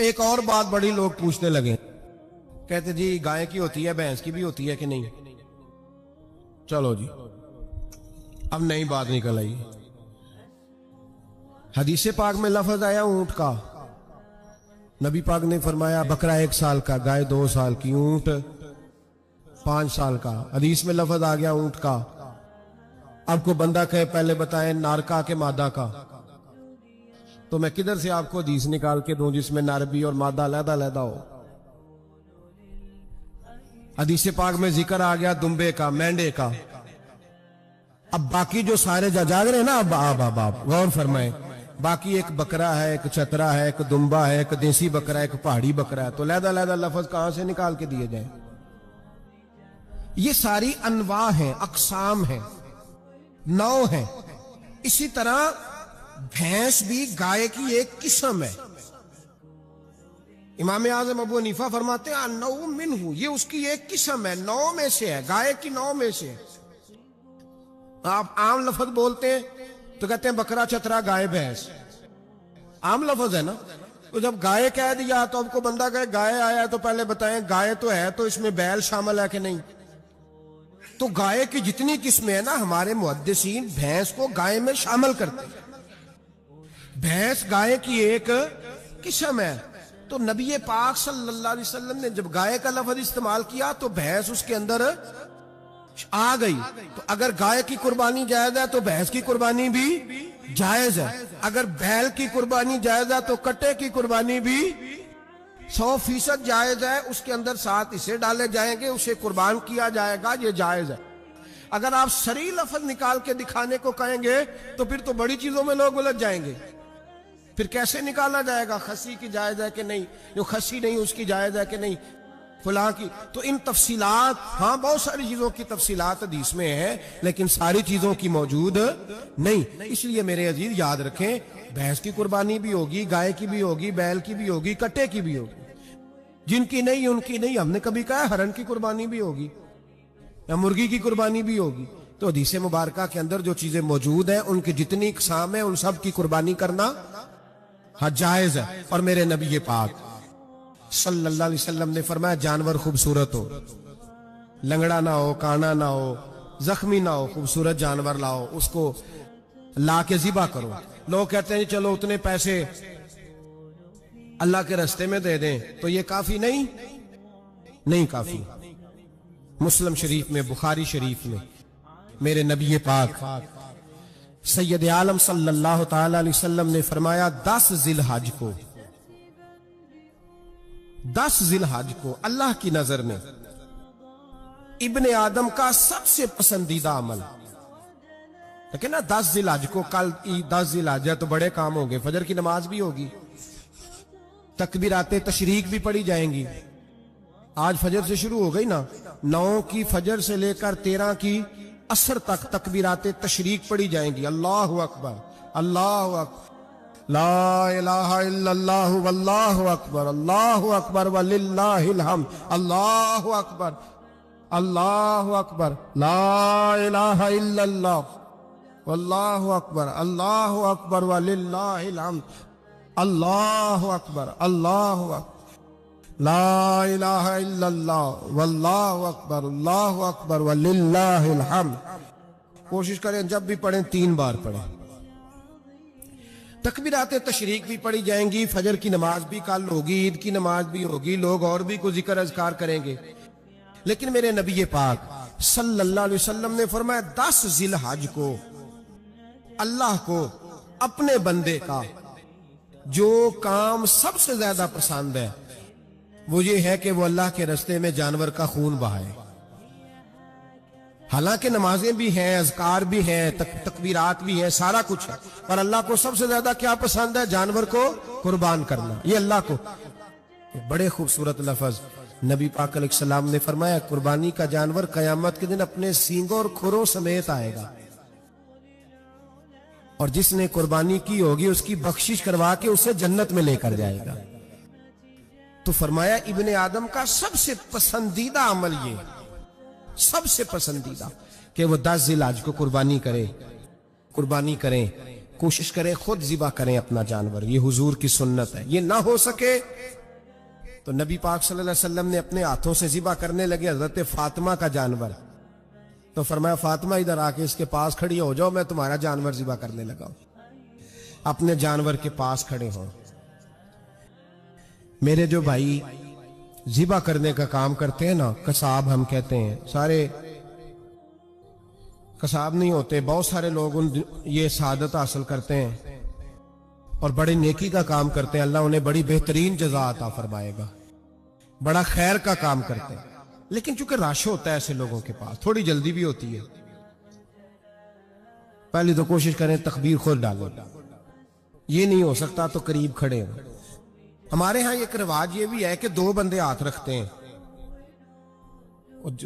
ایک اور بات بڑی لوگ پوچھنے لگے، کہتے جی گائے کی ہوتی ہے بھینس کی بھی ہوتی ہے کہ نہیں؟ چلو جی اب نئی بات نکل آئی۔ حدیث پاک میں لفظ آیا اونٹ کا، نبی پاک نے فرمایا بکرا 1 سال کا، گائے 2 سال کی، اونٹ 5 سال کا۔ حدیث میں لفظ آ گیا اونٹ کا۔ اب کو بندہ کہے پہلے بتائیں نر کا کہ مادہ کا، تو میں کدھر سے آپ کو حدیث نکال کے دوں جس میں نر بھی اور مادہ علیحدہ علیحدہ ہو؟ حدیث پاک میں ذکر آ گیا دمبے کا، مینڈے کا۔ اب باقی جو سارے جاگ رہے ہیں نا، اب غور فرمائیں، باقی ایک بکرا ہے، ایک چترا ہے، ایک دمبا ہے، ایک دیسی بکرا ہے، ایک پہاڑی بکرا ہے، تو علیحدہ علیحدہ لفظ کہاں سے نکال کے دیے جائیں؟ یہ ساری انواع ہیں، اقسام ہیں، نوع ہیں۔ اسی طرح بھینس بھی گائے کی ایک قسم ہے۔ امام اعظم ابو حنیفہ فرماتے ہیں النوع منہ، یہ اس کی ایک قسم ہے، نوع میں سے ہے، گائے کی نوع میں سے ہے۔ آپ عام لفظ بولتے ہیں تو کہتے ہیں بکرا چترا گائے بھینس، عام لفظ ہے نا۔ تو جب گائے کہہ دیا تو اب کو بندہ کہے گائے آیا ہے تو پہلے بتائیں گائے تو ہے تو اس میں بیل شامل ہے کہ نہیں؟ تو گائے کی جتنی قسمیں ہیں نا، ہمارے محدثین بھینس کو گائے میں شامل کرتے ہیں۔ بھینس گائے کی ایک قسم ہے۔ تو نبی پاک صلی اللہ علیہ وسلم نے جب گائے کا لفظ استعمال کیا تو بھینس اس کے اندر آ گئی۔ تو اگر گائے کی قربانی جائز ہے تو بھینس کی قربانی بھی جائز ہے۔ اگر بیل کی قربانی جائز ہے تو کٹے کی قربانی بھی 100% جائز ہے۔ اس کے اندر 7 حصے ڈالے جائیں گے، اسے قربان کیا جائے گا، یہ جائز ہے۔ اگر آپ صریح لفظ نکال کے دکھانے کو کہیں گے تو پھر تو بڑی چیزوں میں لوگ الجھ جائیں گے۔ پھر کیسے نکالا جائے گا خسی کی جائز ہے کہ نہیں، جو خسی نہیں اس کی جائز ہے کہ نہیں، فلاں کی؟ تو ان تفصیلات، ہاں بہت ساری چیزوں کی تفصیلات حدیث میں ہے، لیکن ساری چیزوں کی موجود نہیں۔ اس لیے میرے عزیز یاد رکھیں، بھینس کی قربانی بھی ہوگی، گائے کی بھی ہوگی، بیل کی بھی ہوگی، کٹے کی بھی ہوگی۔ جن کی نہیں ان کی نہیں۔ ہم نے کبھی کہا ہرن کی قربانی بھی ہوگی یا مرغی کی قربانی بھی ہوگی؟ تو حدیث مبارکہ کے اندر جو چیزیں موجود ہیں ان کی جتنی اقسام ہیں ان سب کی قربانی کرنا ہاں جائز ہے۔ اور میرے نبی پاک صلی اللہ علیہ وسلم نے فرمایا جانور خوبصورت ہو، لنگڑا نہ ہو، کانا نہ ہو، زخمی نہ ہو، خوبصورت جانور لاؤ، اس کو لا کے ذبح کرو۔ لوگ کہتے ہیں چلو اتنے پیسے اللہ کے راستے میں دے دیں، تو یہ کافی نہیں کافی۔ مسلم شریف میں، بخاری شریف میں میرے نبی پاک سید عالم صلی اللہ تعالی علیہ وسلم نے فرمایا 10 ذی الحج کو اللہ کی نظر میں ابن آدم کا سب سے پسندیدہ عمل، لیکن نا 10 ذی الحج کو، کل 10 ذی الحج ہے تو بڑے کام ہوں گے، فجر کی نماز بھی ہوگی، تکبیرات تشریق بھی پڑھی جائیں گی۔ آج فجر سے شروع ہو گئی نا، 9 کی فجر سے لے کر 13 کی عصر تک تکبیرات تشریق پڑھی جائیں گی۔ اللہ اکبر، اللہ اکبر، لا الہ الا اللہ، واللہ اکبر، اللہ اکبر وللہ الحمد، اللہ اکبر، اللہ اکبر، لا الہ الا اللہ، واللہ اکبر، اللہ اکبر وللہ الحمد، اللہ اکبر، اللہ اکبر، لا الہ الا اللہ، واللہ اکبر، اللہ اکبر وللہ الحمد۔ کوشش کریں جب بھی پڑھیں 3 بار پڑھیں۔ تکبیرات تشریق بھی پڑھی جائیں گی، فجر کی نماز بھی کل ہوگی، عید کی نماز بھی ہوگی، لوگ اور بھی کوئی ذکر اذکار کریں گے۔ لیکن میرے نبی پاک صلی اللہ علیہ وسلم نے فرمایا 10 ذی الحج کو اللہ کو اپنے بندے کا جو کام سب سے زیادہ پسند ہے وہ یہ ہے کہ وہ اللہ کے راستے میں جانور کا خون بہائے۔ حالانکہ نمازیں بھی ہیں، اذکار بھی ہیں، تکبیرات بھی ہیں، سارا کچھ ہے، پر اللہ کو سب سے زیادہ کیا پسند ہے؟ جانور کو قربان کرنا۔ یہ اللہ کو بڑے خوبصورت لفظ نبی پاک علیہ السلام نے فرمایا قربانی کا جانور قیامت کے دن اپنے سینگوں اور کھروں سمیت آئے گا، اور جس نے قربانی کی ہوگی اس کی بخشش کروا کے اسے جنت میں لے کر جائے گا۔ تو فرمایا ابن آدم کا سب سے پسندیدہ عمل یہ، سب سے پسندیدہ، کہ وہ 10 ذی الحج کو قربانی کریں۔ کوشش کریں خود ذبح کریں اپنا جانور، یہ حضور کی سنت ہے۔ یہ نہ ہو سکے تو نبی پاک صلی اللہ علیہ وسلم نے اپنے ہاتھوں سے ذبح کرنے لگے حضرت فاطمہ کا جانور، تو فرمایا فاطمہ ادھر آ کے اس کے پاس کھڑی ہو جاؤ، میں تمہارا جانور ذبح کرنے لگا ہوں۔ اپنے جانور کے پاس کھڑے ہوں۔ میرے جو بھائی ذبح کرنے کا کام کرتے ہیں نا، قصاب ہم کہتے ہیں، سارے قصاب نہیں ہوتے، بہت سارے لوگ یہ سعادت حاصل کرتے ہیں اور بڑے نیکی کا کام کرتے ہیں، اللہ انہیں بڑی بہترین جزا عطا فرمائے گا، بڑا خیر کا کام کرتے ہیں، لیکن چونکہ رش ہوتا ہے ایسے لوگوں کے پاس، تھوڑی جلدی بھی ہوتی ہے، پہلی تو کوشش کریں تکبیر خود ڈالو، یہ نہیں ہو سکتا تو قریب کھڑے ہوں۔ ہمارے ہاں ایک رواج یہ بھی ہے کہ 2 بندے ہاتھ رکھتے ہیں،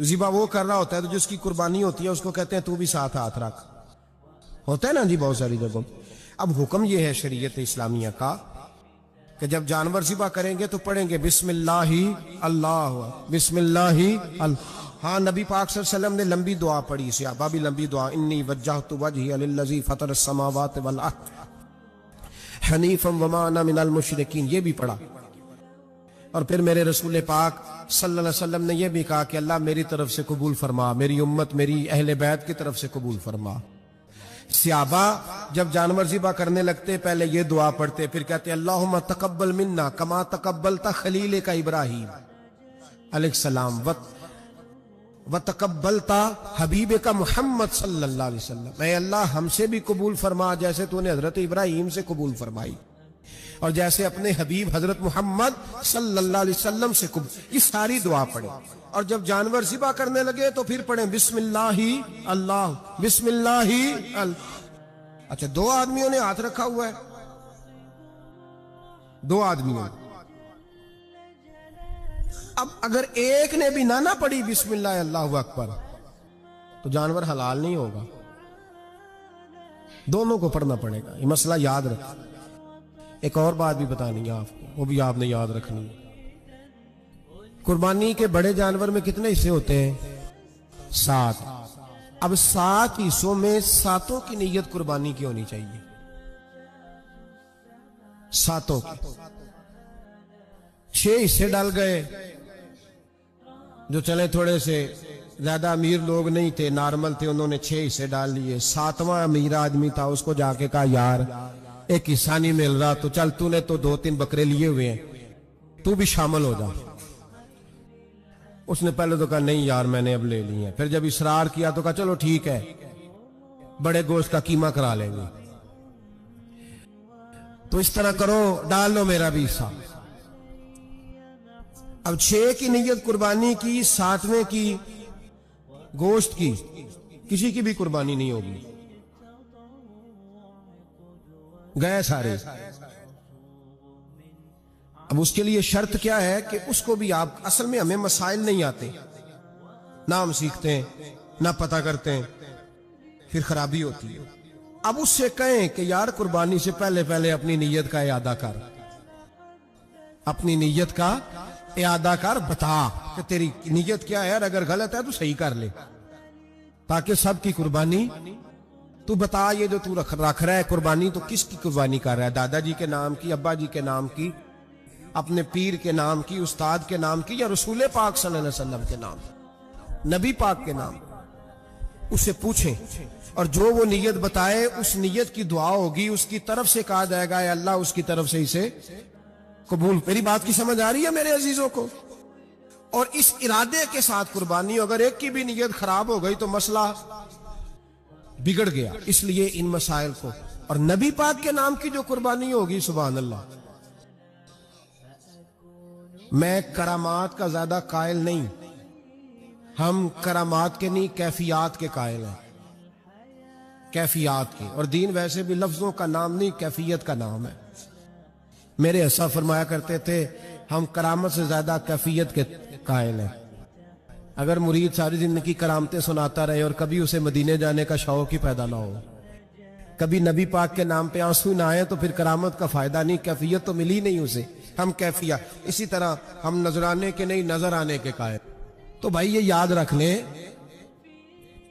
ذبح وہ کر رہا ہوتا ہے تو جس کی قربانی ہوتی ہے اس کو کہتے ہیں تو بھی ساتھ ہاتھ رکھ، ہوتا ہے نا جی بہت ساری جگہوں۔ اب حکم یہ ہے شریعت اسلامیہ کا کہ جب جانور ذبح کریں گے تو پڑھیں گے بسم اللہ اللہ، بسم اللہ اللہ۔ ہاں نبی پاک صلی اللہ علیہ وسلم نے لمبی دعا پڑھی، صحابہ بھی لمبی دعا، انی وجہت وجہی للذی فطر السماوات والارض حنیفا وما انا من المشرکین، یہ بھی پڑھا۔ اور پھر میرے رسول پاک صلی اللہ علیہ وسلم نے یہ بھی کہا کہ اللہ میری طرف سے قبول فرما، میری امت میری اہل بیت کی طرف سے قبول فرما۔ صحابہ جب جانور ذبح کرنے لگتے پہلے یہ دعا پڑھتے، پھر کہتے اللہم تقبل منا کما تقبلت خلیل کا ابراہیم علیہ السلام وتقبلت حبیب کا محمد صلی اللہ علیہ وسلم، اے اللہ ہم سے بھی قبول فرما جیسے تو نے حضرت ابراہیم سے قبول فرمائی اور جیسے اپنے حبیب حضرت محمد صلی اللہ علیہ وسلم سے قبول۔ یہ ساری دعا پڑھیں اور جب جانور ذبح کرنے لگے تو پھر پڑھیں بسم اللہ اللہ، بسم اللہ اللہ۔ اچھا 2 آدمیوں نے ہاتھ رکھا ہوا ہے، 2 آدمیوں، اب اگر ایک نے بھی نہ پڑھی بسم اللہ اللہ اکبر تو جانور حلال نہیں ہوگا، دونوں کو پڑھنا پڑے گا، یہ مسئلہ یاد رکھیں۔ ایک اور بات بھی بتانی ہے آپ کو، وہ بھی آپ نے یاد رکھنی ہے۔ قربانی کے بڑے جانور میں کتنے حصے ہوتے ہیں؟ 7۔ اب 7 حصوں میں 7 کی نیت قربانی کی ہونی چاہیے، 7 کی۔ 6 حصے ڈال گئے، جو چلے تھوڑے سے زیادہ امیر لوگ نہیں تھے، نارمل تھے، انہوں نے 6 حصے ڈال لیے۔ 7واں امیر آدمی تھا، اس کو جا کے کہا یار ایک حصہ نہیں مل رہا، تو چل تو نے تو 2-3 بکرے لیے ہوئے ہیں، تو بھی شامل ہو جا۔ اس نے پہلے تو کہا نہیں یار میں نے اب لے لی ہیں، پھر جب اصرار کیا تو کہا چلو ٹھیک ہے بڑے گوشت کا قیمہ کرا لیں گے، تو اس طرح کرو ڈال لو میرا بھی حصہ۔ اب 6 کی نیت قربانی کی، 7ویں کی گوشت کی، کسی کی بھی قربانی نہیں ہوگی، گئے سارے۔ اب اس کے لیے شرط کیا ہے کہ اس کو بھی آپ، اصل میں ہمیں مسائل نہیں آتے، نہ ہم سیکھتے ہیں نہ پتہ کرتے ہیں، پھر خرابی ہوتی ہے۔ اب اس سے کہیں کہ یار قربانی سے پہلے اپنی نیت کا اعادہ کر، اپنی نیت کا اعادہ کر، بتا کہ تیری نیت کیا ہے، اور اگر غلط ہے تو صحیح کر لے، تاکہ سب کی قربانی تو بتا۔ یہ جو تو رکھ رہا ہے قربانی، تو کس کی قربانی کر رہا ہے؟ دادا جی کے نام کی، ابا جی کے نام کی، اپنے پیر کے نام کی، استاد کے نام کی، یا رسول پاک صلی اللہ علیہ وسلم کے نام، نبی پاک کے نام؟ اس سے پوچھیں، اور جو وہ نیت بتائے اس نیت کی دعا ہوگی، اس کی طرف سے کہا جائے گا اے اللہ اس کی طرف سے اسے قبول۔ میری بات کی سمجھ آ رہی ہے میرے عزیزوں کو؟ اور اس ارادے کے ساتھ قربانی، اگر ایک کی بھی نیت خراب ہو گئی تو مسئلہ بگڑ گیا۔ اس لیے ان مسائل کو، اور نبی پاک کے نام کی جو قربانی ہوگی، سبحان اللہ، میں کرامات کا زیادہ قائل نہیں، ہم کرامات کے نہیں کیفیات کے قائل ہیں، کیفیات کے، اور دین ویسے بھی لفظوں کا نام نہیں کیفیت کا نام ہے۔ میرے ایسا فرمایا کرتے تھے ہم کرامت سے زیادہ کیفیت کے قائل ہیں۔ اگر مرید ساری زندگی کرامتیں سناتا رہے اور کبھی اسے مدینے جانے کا شوق ہی پیدا نہ ہو، کبھی نبی پاک کے نام پہ آنسو نہ آئے، تو پھر کرامت کا فائدہ نہیں، کیفیت تو ملی نہیں اسے، ہم کیفیت۔ اسی طرح ہم نظرانے کے نہیں نظر آنے کے قائل۔ تو بھائی یہ یاد رکھ لیں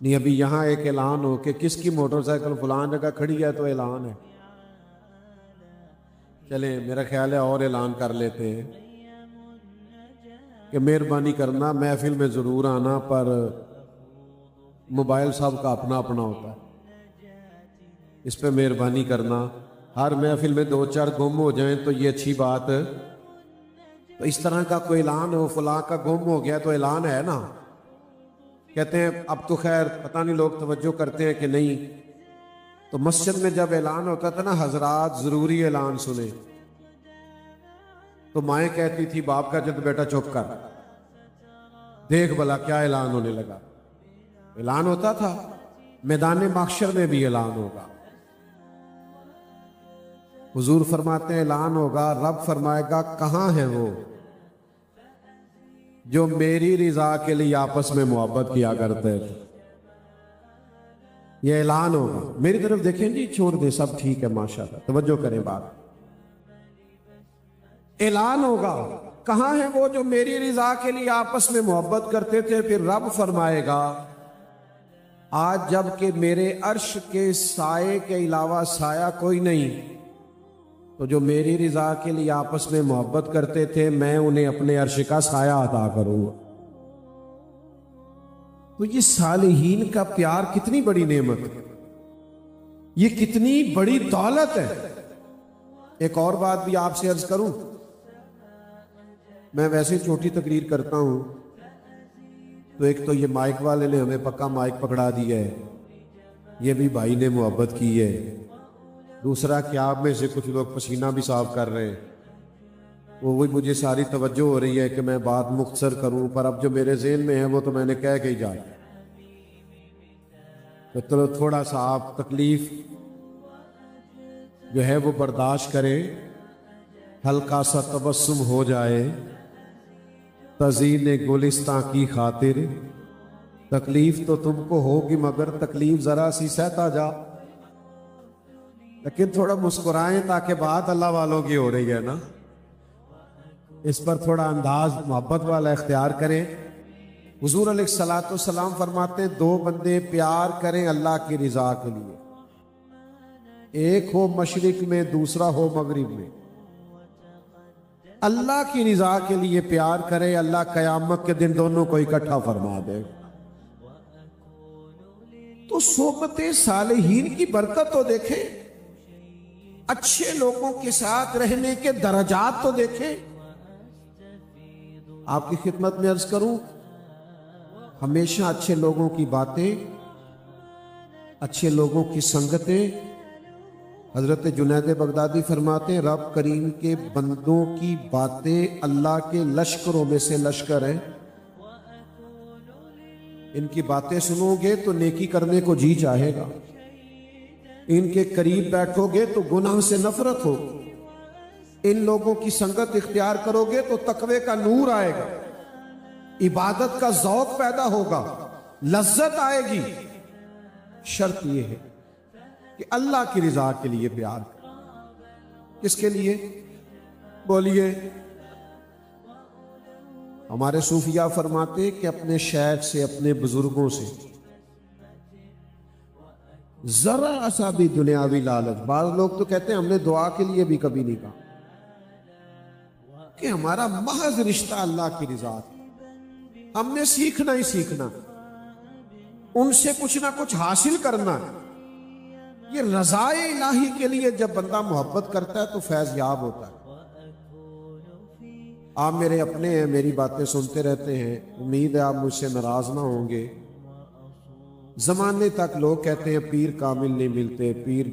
نہیں ابھی یہاں ایک اعلان ہو کہ کس کی موٹر سائیکل فلان جگہ کھڑی ہے تو اعلان ہے، چلیں میرا خیال ہے اور اعلان کر لیتے ہیں کہ مہربانی کرنا محفل میں ضرور آنا، پر موبائل سب کا اپنا اپنا ہوتا ہے، اس پہ مہربانی کرنا۔ ہر محفل میں 2-4 گم ہو جائیں تو یہ اچھی بات، تو اس طرح کا کوئی اعلان ہو فلاں کا گم ہو گیا تو اعلان ہے نا، کہتے ہیں اب تو خیر پتہ نہیں لوگ توجہ کرتے ہیں کہ نہیں، تو مسجد میں جب اعلان ہوتا تھا نا حضرات ضروری اعلان سنیں، تو مائیں کہتی تھی باپ کا جد بیٹا چپ کر، دیکھ بھلا کیا اعلان ہونے لگا۔ اعلان ہوتا تھا، میدان محشر میں بھی اعلان ہوگا۔ حضور فرماتے ہیں اعلان ہوگا، رب فرمائے گا کہاں ہیں وہ جو میری رضا کے لیے آپس میں محبت کیا کرتے تھے۔ یہ اعلان ہوگا، میری طرف دیکھیں جی، چھوڑ دیں سب ٹھیک ہے ماشاءاللہ، توجہ کریں بات۔ اعلان ہوگا کہاں ہیں وہ جو میری رضا کے لیے آپس میں محبت کرتے تھے، پھر رب فرمائے گا آج جب کہ میرے عرش کے سائے کے علاوہ سایہ کوئی نہیں، تو جو میری رضا کے لیے آپس میں محبت کرتے تھے میں انہیں اپنے عرش کا سایہ عطا کروں گا۔ تو یہ صالحین کا پیار کتنی بڑی نعمت ہے، یہ کتنی بڑی دولت ہے۔ ایک اور بات بھی آپ سے عرض کروں، میں ویسے چھوٹی تقریر کرتا ہوں تو ایک تو یہ مائک والے نے ہمیں پکا مائک پکڑا دیا ہے، یہ بھی بھائی نے محبت کی ہے، دوسرا کہ آپ میں سے کچھ لوگ پسینہ بھی صاف کر رہے ہیں، وہ مجھے ساری توجہ ہو رہی ہے کہ میں بات مختصر کروں، پر اب جو میرے ذہن میں ہے وہ تو میں نے کہہ کے ہی جانا، تو تھوڑا سا آپ تکلیف جو ہے وہ برداشت کریں، ہلکا سا تبسم ہو جائے تزئین گلستاں کی خاطر، تکلیف تو تم کو ہوگی مگر تکلیف ذرا سی سہتا جا، لیکن تھوڑا مسکرائیں تاکہ بات اللہ والوں کی ہو رہی ہے نا، اس پر تھوڑا انداز محبت والا اختیار کریں۔ حضور علیہ الصلوۃ والسلام فرماتے ہیں 2 بندے پیار کریں اللہ کی رضا کے لیے، ایک ہو مشرق میں دوسرا ہو مغرب میں، اللہ کی رضا کے لیے پیار کرے، اللہ قیامت کے دن دونوں کو اکٹھا فرما دے۔ تو صحبت صالحین کی برکت تو دیکھیں، اچھے لوگوں کے ساتھ رہنے کے درجات تو دیکھیں۔ آپ کی خدمت میں عرض کروں، ہمیشہ اچھے لوگوں کی باتیں، اچھے لوگوں کی سنگتیں، حضرت جنید بغدادی فرماتے ہیں رب کریم کے بندوں کی باتیں اللہ کے لشکروں میں سے لشکر ہیں، ان کی باتیں سنو گے تو نیکی کرنے کو جی چاہے گا، ان کے قریب بیٹھو گے تو گناہ سے نفرت ہو، ان لوگوں کی سنگت اختیار کرو گے تو تقوی کا نور آئے گا، عبادت کا ذوق پیدا ہوگا، لذت آئے گی۔ شرط یہ ہے کہ اللہ کی رضا کے لیے پیار کریں۔ کس کے لیے بولیے؟ ہمارے صوفیاء فرماتے کہ اپنے شیخ سے، اپنے بزرگوں سے ذرا سا بھی دنیاوی لالچ، بعض لوگ تو کہتے ہیں ہم نے دعا کے لیے بھی کبھی نہیں کہا، کہ ہمارا محض رشتہ اللہ کی رضا ہے، ہم نے سیکھنا ہی سیکھنا، ان سے کچھ نہ کچھ حاصل کرنا ہے۔ یہ رضائے الہی کے لیے جب بندہ محبت کرتا ہے تو فیض یاب ہوتا ہے۔ آپ میرے اپنے ہیں، میری باتیں سنتے رہتے ہیں، امید ہے آپ مجھ سے ناراض نہ ہوں گے۔ زمانے تک لوگ کہتے ہیں پیر کامل نہیں ملتے، پیر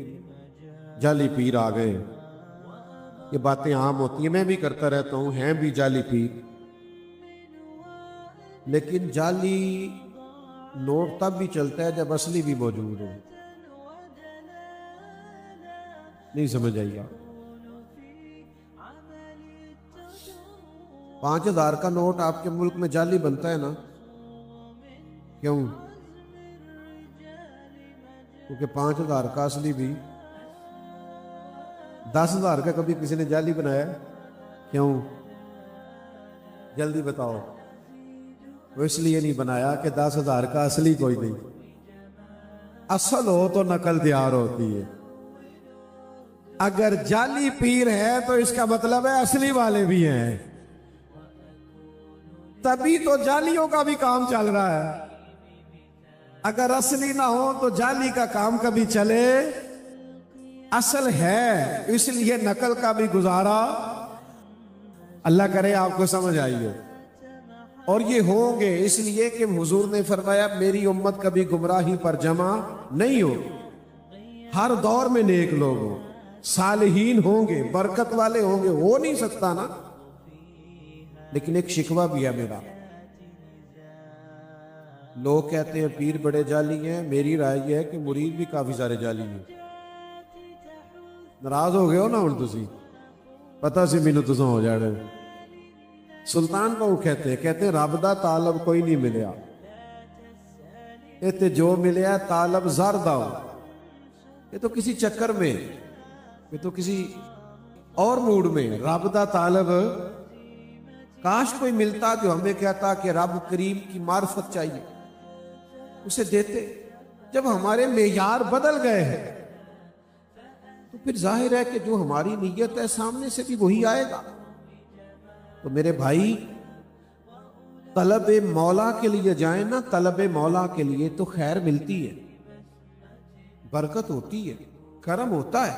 جعلی پیر آ گئے، یہ باتیں عام ہوتی ہیں، میں بھی کرتا رہتا ہوں، ہیں بھی جعلی پیر، لیکن جعلی نوٹ تب بھی چلتا ہے جب اصلی بھی موجود ہو۔ نہیں سمجھ آئی آپ؟ 5000 کا نوٹ آپ کے ملک میں جعلی بنتا ہے نا، کیوں؟ کیونکہ 5000 کا اصلی بھی، 10,000 کا کبھی کسی نے جعلی بنایا؟ کیوں؟ جلدی بتاؤ۔ وہ اس لیے نہیں بنایا کہ 10,000 کا اصلی کوئی نہیں، اصل ہو تو نقل تیار ہوتی ہے. اگر جعلی پیر ہے تو اس کا مطلب ہے اصلی والے بھی ہیں، تبھی تو جعلیوں کا بھی کام چل رہا ہے. اگر اصلی نہ ہو تو جعلی کا کام کبھی چلے؟ اصل ہے، اس لیے نقل کا بھی گزارا. اللہ کرے آپ کو سمجھ آئی ہو. اور یہ ہوں گے اس لیے کہ حضور نے فرمایا میری امت کبھی گمراہی پر جمع نہیں ہوگی. ہر دور میں نیک لوگ ہوں، صالحین ہوں گے، برکت والے ہوں گے، ہو نہیں سکتا نا. لیکن ایک شکوہ بھی ہے میرا. لوگ کہتے ہیں پیر بڑے جعلی ہیں، میری رائے یہ ہے کہ مرید بھی کافی سارے جعلی ہیں. ناراض ہو گئے ہو نا ہن تسی، پتہ سی مینوں تساں ہو جاڑے. سلطان بہو کہتے ہیں رب دا طالب کوئی نہیں ملیا، تے جو ملیا طالب زر دا ہو. یہ تو کسی چکر میں، یہ تو کسی اور موڈ میں. رب دا طالب کاش کوئی ملتا جو ہمیں کہتا کہ رب کریم کی معرفت چاہیے، اسے دیتے. جب ہمارے معیار بدل گئے ہیں تو پھر ظاہر ہے کہ جو ہماری نیت ہے سامنے سے بھی وہی آئے گا. تو میرے بھائی طلب مولا کے لیے جائیں نا، طلب مولا کے لیے تو خیر ملتی ہے، برکت ہوتی ہے، کرم ہوتا ہے.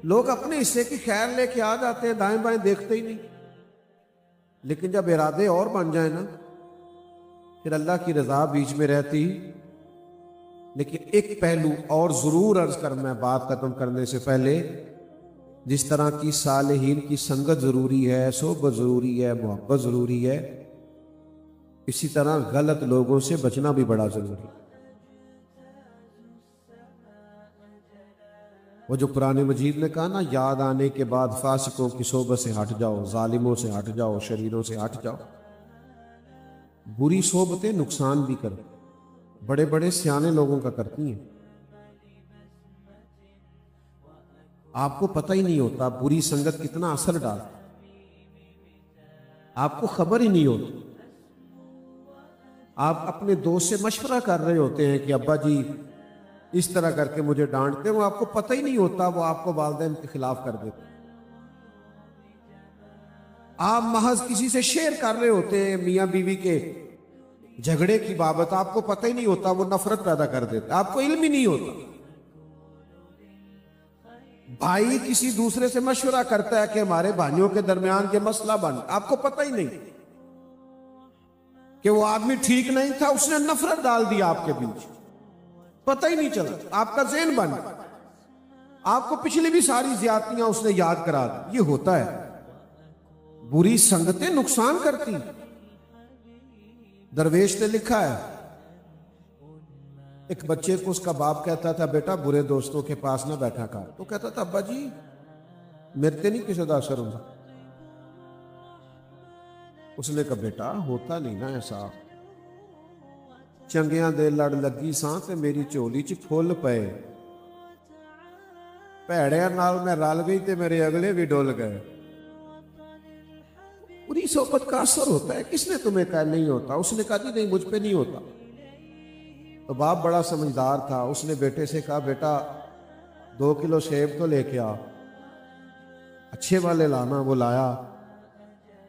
لوگ اپنے حصے کی خیر لے کے آ جاتے ہیں، دائیں بائیں دیکھتے ہی نہیں. لیکن جب ارادے اور بن جائیں نا پھر اللہ کی رضا بیچ میں رہتی. لیکن ایک پہلو اور ضرور عرض کرنا ہے بات ختم کرنے سے پہلے. جس طرح کی صالحین کی سنگت ضروری ہے، صحبت ضروری ہے، محبت ضروری ہے، اسی طرح غلط لوگوں سے بچنا بھی بڑا ضروری ہے. وہ جو قرآن مجید نے کہا نا یاد آنے کے بعد فاسقوں کی صحبت سے ہٹ جاؤ، ظالموں سے ہٹ جاؤ، شریروں سے ہٹ جاؤ. بری صحبتیں نقصان بھی کرتی، بڑے بڑے سیانے لوگوں کا کرتی ہیں. آپ کو پتہ ہی نہیں ہوتا بری سنگت کتنا اثر ڈالتا، آپ کو خبر ہی نہیں ہوتی. آپ اپنے دوست سے مشورہ کر رہے ہوتے ہیں کہ ابا جی اس طرح کر کے مجھے ڈانٹتے ہیں، وہ آپ کو پتہ ہی نہیں ہوتا وہ آپ کو والدین کے خلاف کر دیتے. آپ محض کسی سے شیئر کر رہے ہوتے ہیں میاں بیوی کے جھگڑے کی بابت، آپ کو پتہ ہی نہیں ہوتا وہ نفرت پیدا کر دیتے، آپ کو علم ہی نہیں ہوتا. بھائی کسی دوسرے سے مشورہ کرتا ہے کہ ہمارے بھائیوں کے درمیان یہ مسئلہ بن، آپ کو پتہ ہی نہیں کہ وہ آدمی ٹھیک نہیں تھا، اس نے نفرت ڈال دی آپ کے بیچ، پتہ ہی نہیں چلا. آپ کا ذہن بن، آپ کو پچھلی بھی ساری زیادتیاں اس نے یاد کرا دی. یہ ہوتا ہے، بری سنگتیں نقصان کرتی. درویش نے لکھا ہے ایک بچے کو اس کا باپ کہتا تھا بیٹا برے دوستوں کے پاس نہ بیٹھا کر. تو کہتا تھا ابا جی میرے تے نہیں کسی دا اثر ہوتا. اس نے کہا بیٹا ہوتا نہیں نا ایسا، چنگیاں دے لڑ لگی ساں تے میری چولی چ پھول پئے، بھیڑیاں نال میں رل گئی تے میرے اگلے بھی ڈول گئے. پوری صحبت کا اثر ہوتا ہے. کس نے تمہیں کہا نہیں ہوتا؟ اس نے کہا جی نہیں مجھ پہ نہیں ہوتا. تو باپ بڑا سمجھدار تھا، اس نے بیٹے سے کہا بیٹا 2 کلو سیب تو لے کے آ، اچھے والے لانا. وہ لایا.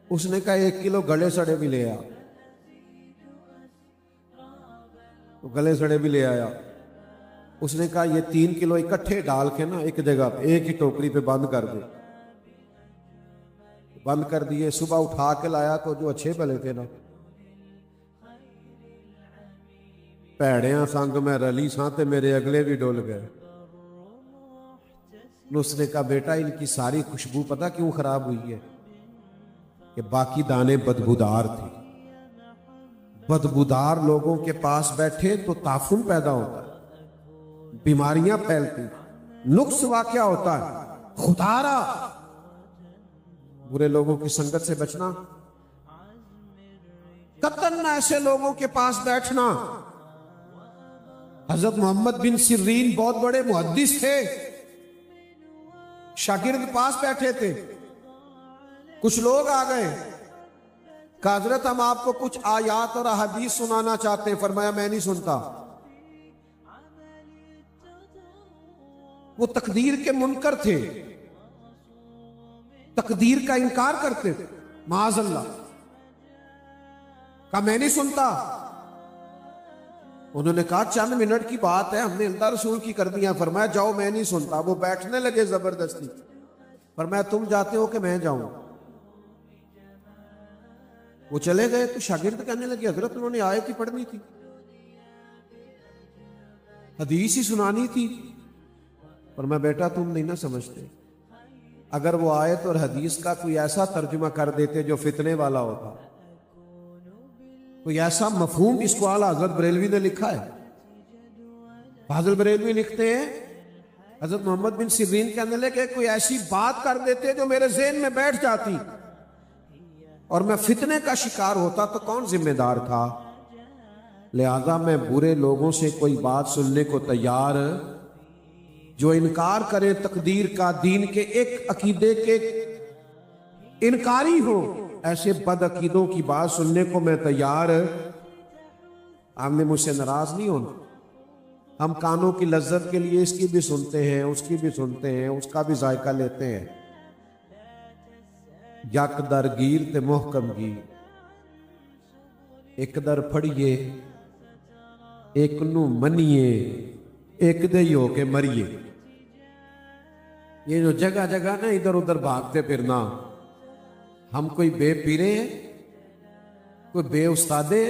اس نے کہا 1 کلو گلے سڑے بھی لے آ. تو گلے سڑے بھی لے آیا. اس نے کہا یہ 3 کلو اکٹھے ڈال کے نا ایک جگہ پہ ایک ہی ٹوکری پہ بند کر دے. بند کر دیے. صبح اٹھا کے لایا تو جو اچھے بھلے تھے نا پیڑیاں سنگ میں رلی ساں تے میرے اگلے بھی ڈول گئے. اس نے کہا بیٹا ان کی ساری خوشبو پتہ کیوں خراب ہوئی ہے؟ کہ باقی دانے بدبودار تھے. بدبودار لوگوں کے پاس بیٹھے تو تعفن پیدا ہوتا ہے، بیماریاں پھیلتی، نقص واقع ہوتا ہے. خدارا برے لوگوں کی سنگت سے بچنا، قطعاً نہ ایسے لوگوں کے پاس بیٹھنا. حضرت محمد بن سیرین بہت بڑے محدث تھے، شاگرد پاس بیٹھے تھے. کچھ لوگ آ گئے کہ حضرت ہم آپ کو کچھ آیات اور احادیث سنانا چاہتے ہیں. فرمایا میں نہیں سنتا. وہ تقدیر کے منکر تھے، تقدیر کا انکار کرتے تھے، معاذ اللہ۔ کہا میں نہیں سنتا۔ انہوں نے کہا چند منٹ کی بات ہے، ہم نے اللہ رسول کی کر دیا۔ فرمایا جاؤ، میں نہیں سنتا۔ وہ بیٹھنے لگے زبردستی۔ فرمایا تم جاتے ہو کہ میں جاؤں؟ وہ چلے گئے تو شاگرد کہنے لگے حضرت انہوں نے آیت ہی پڑھنی تھی، حدیث ہی سنانی تھی۔ فرمایا بیٹا تم نہیں نہ سمجھتے، اگر وہ آیت اور حدیث کا کوئی ایسا ترجمہ کر دیتے جو فتنے والا ہوتا، کوئی ایسا مفہوم، اس کو اعلیٰ حضرت بریلوی نے لکھا ہے۔ فاضل بریلوی لکھتے ہیں حضرت محمد بن سیرین کہنے لگے کہ کوئی ایسی بات کر دیتے جو میرے ذہن میں بیٹھ جاتی اور میں فتنے کا شکار ہوتا تو کون ذمہ دار تھا؟ لہذا میں برے لوگوں سے کوئی بات سننے کو تیار، جو انکار کرے تقدیر کا، دین کے ایک عقیدے کے انکاری ہو، ایسے بد عقیدوں کی بات سننے کو میں تیار۔ آپ نے مجھ سے ناراض نہیں ہونا، ہم کانوں کی لذت کے لیے اس کی بھی سنتے ہیں، اس کی بھی سنتے ہیں، اس کا بھی ذائقہ لیتے ہیں۔ یک در گیر تے محکم گیر، ایک در پھڑیے ایک نو منیے، ایک دے ہی ہو کے مریے۔ یہ جو جگہ جگہ نا ادھر ادھر بھاگتے پھرنا، ہم کوئی بے پیرے ہیں، کوئی بے استادے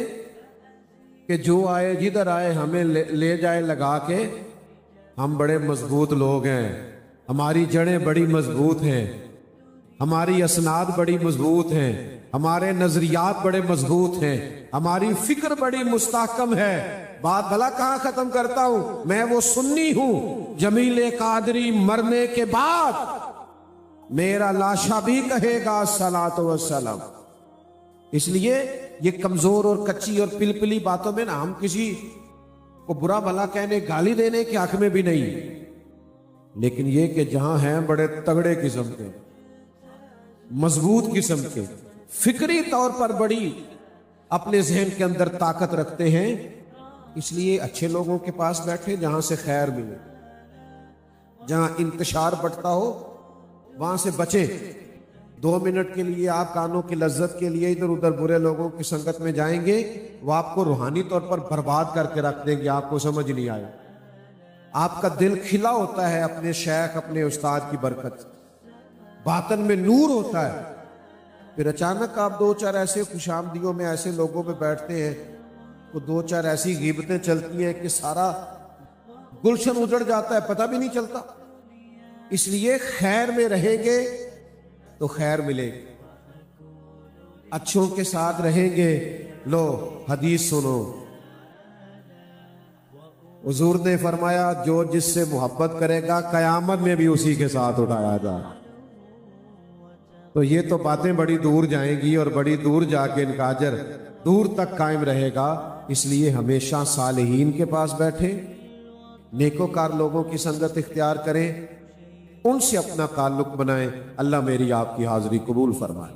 کہ جو آئے جدھر آئے ہمیں لے جائے لگا کے؟ ہم بڑے مضبوط لوگ ہیں، ہماری جڑیں بڑی مضبوط ہیں، ہماری اسناد بڑی مضبوط ہیں، ہمارے نظریات بڑے مضبوط ہیں، ہماری فکر بڑی مستحکم ہے۔ بات بھلا کہاں ختم کرتا ہوں؟ میں وہ سنی ہوں، جمیل قادری مرنے کے بعد میرا لاشا بھی کہے گا الصلاۃ والسلام۔ اس لیے یہ کمزور اور کچی اور پلپلی باتوں میں نا ہم کسی کو برا بھلا کہنے، گالی دینے کے حق میں بھی نہیں، لیکن یہ کہ جہاں ہیں بڑے تگڑے قسم کے، مضبوط قسم کے، فکری طور پر بڑی اپنے ذہن کے اندر طاقت رکھتے ہیں، اس لیے اچھے لوگوں کے پاس بیٹھے جہاں سے خیر ملے، جہاں انتشار بٹتا ہو وہاں سے بچیں۔ 2 منٹ کے لیے آپ کانوں کی لذت کے لیے ادھر ادھر برے لوگوں کی سنگت میں جائیں گے، وہ آپ کو روحانی طور پر برباد کر کے رکھ دیں گے، آپ کو سمجھ نہیں آئے۔ آپ کا دل کھلا ہوتا ہے اپنے شیخ، اپنے استاد کی برکت، باطن میں نور ہوتا ہے، پھر اچانک آپ 2-4 ایسے خوش آمدیوں میں ایسے لوگوں پہ بیٹھتے ہیں، تو 2-4 ایسی غیبتیں چلتی ہیں کہ سارا گلشن اجڑ جاتا ہے، پتہ بھی نہیں چلتا۔ اس لیے خیر میں رہیں گے تو خیر ملے گی، اچھوں کے ساتھ رہیں گے۔ لو حدیث سنو، حضور نے فرمایا جو جس سے محبت کرے گا قیامت میں بھی اسی کے ساتھ اٹھایا جائے۔ تو یہ تو باتیں بڑی دور جائیں گی اور بڑی دور جا کے ان کا اجر دور تک قائم رہے گا۔ اس لیے ہمیشہ صالحین کے پاس بیٹھیں، نیکوکار لوگوں کی سنگت اختیار کریں، ان سے اپنا تعلق بنائیں۔ اللہ میری آپ کی حاضری قبول فرمائے۔